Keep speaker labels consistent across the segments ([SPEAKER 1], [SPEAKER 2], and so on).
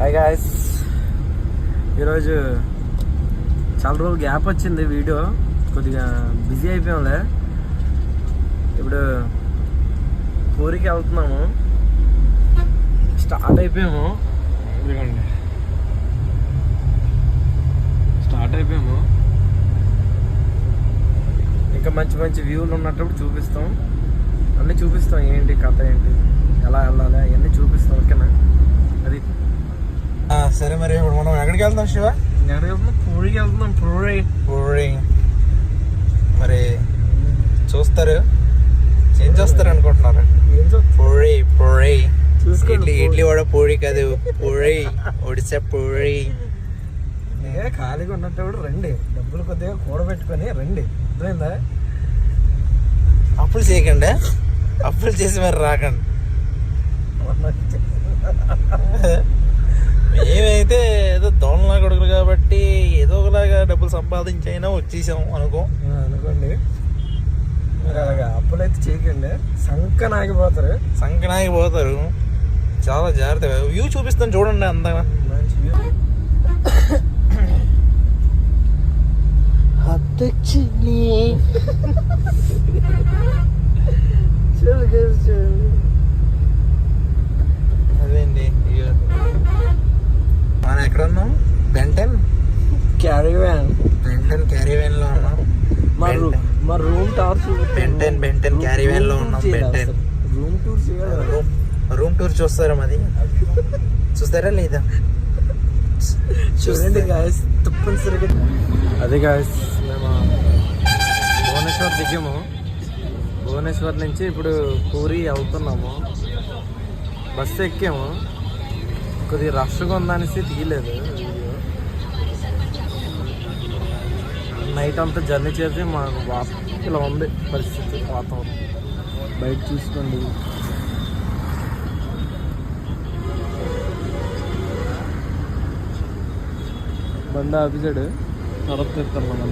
[SPEAKER 1] Hi guys, ఈరోజు చాలా రోజులు గ్యాప్ వచ్చింది. వీడియో కొద్దిగా బిజీ అయిపోయాంలే. ఇప్పుడు పూరికి వెళ్తున్నాము, స్టార్ట్ అయిపోయాము. ఇంకా మంచి మంచి వ్యూలు ఉన్నప్పుడు చూపిస్తాం, అన్నీ చూపిస్తాం. ఏంటి కథ ఏంటి, ఎలా వెళ్ళాలి అవన్నీ చూపిస్తాం. ఓకేనా? అది
[SPEAKER 2] సరే. మరి ఇప్పుడు మనం ఎక్కడికి వెళ్తాం శివ?
[SPEAKER 1] ఎక్కడికి వెళ్తున్నాం? పూరికి వెళ్తున్నాం.
[SPEAKER 2] పూరి మరి చూస్తారు, ఏం చూస్తారు అనుకుంటున్నారు? పూరి పూరి ఇడ్లీ కూడా పూరి కాదు, పూరి ఒడిశా పూరి.
[SPEAKER 1] ఖాళీగా ఉన్నప్పుడు రండి, డబ్బులు కొద్దిగా కూడబెట్టుకొని రండి. అర్థమైందా?
[SPEAKER 2] అప్పులు చేయకండి, అప్పులు చేసి మరి రాకండి. మేమైతే ఏదో దోణలా కొడుకులు కాబట్టి ఏదో ఒకలాగా డబ్బులు సంపాదించైనా వచ్చేసాం అనుకోండి.
[SPEAKER 1] మీరు అలాగా అప్పులైతే చేయకండి, సంకనాగిపోతారు.
[SPEAKER 2] చాలా జాగ్రత్తగా వ్యూ చూపిస్తాను చూడండి. అంతగా
[SPEAKER 1] మంచి వ్యూ.
[SPEAKER 2] అదేండి, మనం ఎక్కడ ఉన్నాం? బెంటన్
[SPEAKER 1] క్యారీ వ్యాన్
[SPEAKER 2] లో ఉన్నాం.
[SPEAKER 1] మా room tour
[SPEAKER 2] Ben Ten carry van లో ఉన్నాం. రూమ్ టూర్ చూస్తారా? మాది చూస్తారా లేదా?
[SPEAKER 1] చూడండి గాయస్, తప్పనిసరిగా. అది గాయస్, మేము భువనేశ్వర్ దిగాము. భువనేశ్వర్ నుంచి ఇప్పుడు పూరి వెళ్తున్నాము. బస్సు ఎక్కాము. కొద్దిగా రష్గా ఉందనేసి తీయలేదు వీడియో. నైట్ అంతా జర్నీ చేసి మాకు ఇలా ఉంది పరిస్థితి, వాతావరణం. బయట చూసుకోండి. బండి ఆఫీసాడు, తర్వాత చెప్తాను మనం.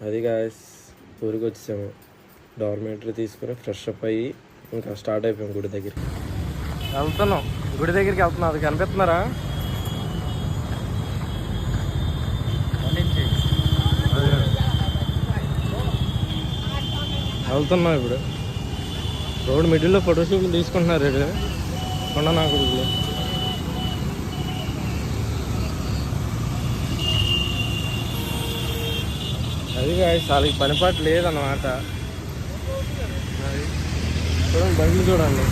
[SPEAKER 1] అది గాయస్, ఊరికి వచ్చేసాము. డార్మేటరీ తీసుకుని ఫ్రెష్ అప్ అయ్యి ఇంకా స్టార్ట్ అయిపోయాము. గుడి దగ్గరికి వెళ్తున్నాం. గుడి దగ్గరికి వెళ్తున్నాం. అది కనిపిస్తున్నారా? వెళ్తున్నాం. ఇప్పుడు రోడ్ మిడిల్లో ఫోటోషూట్లు తీసుకుంటున్నారు. కొండ నాకు అది వాళ్ళకి పనిపాటు లేదన్నమాట. చూడండి, బండ్లు చూడండి.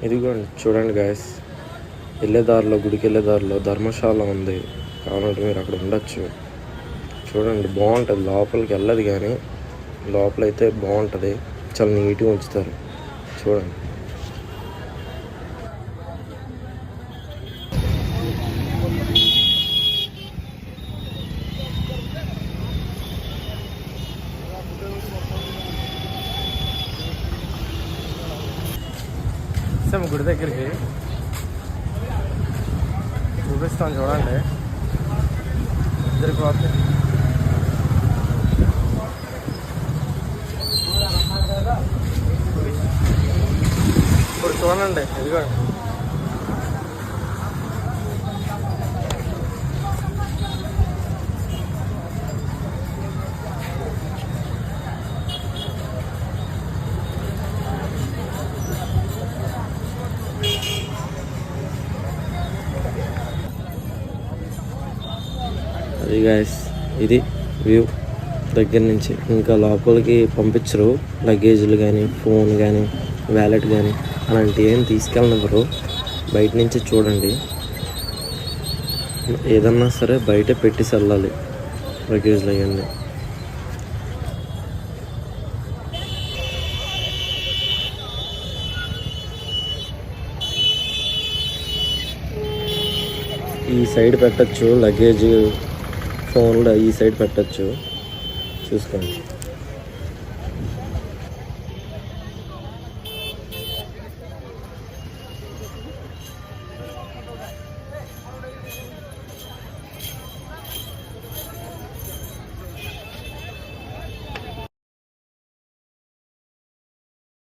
[SPEAKER 1] ఇదిగోండి చూడండి గాయస్, గుడికి వెళ్ళే దారిలో ధర్మశాల ఉంది. కావాలంటే మీరు అక్కడ ఉండొచ్చు. చూడండి, బాగుంటుంది. లోపలికి వెళ్ళదు కానీ లోపలైతే బాగుంటుంది. చాలా నీట్గా ఉంచుతారు. చూడండి. గుడి దగ్గరికి చూపిస్తాను చూడండి. ఇద్దరికి పోతే ఇప్పుడు చూడండి, ఇదిగోండి. అది గాయస్, ఇది వ్యూ దగ్గర నుంచి. ఇంకా లోపలికి పంపించరు. లగేజ్లు కానీ, ఫోన్ కానీ, వ్యాలెట్ కానీ అలాంటివి ఏం తీసుకెళ్ళనివ్వరు. బయట నుంచి చూడండి. ఏదన్నా సరే బయట పెట్టేసి వెళ్ళాలి లగేజ్లు అవన్నీ. ఈ సైడ్ పెట్టచ్చు లగేజ్, ఫోన్లో ఈ సైడ్ పెట్టచ్చు. చూసుకోండి.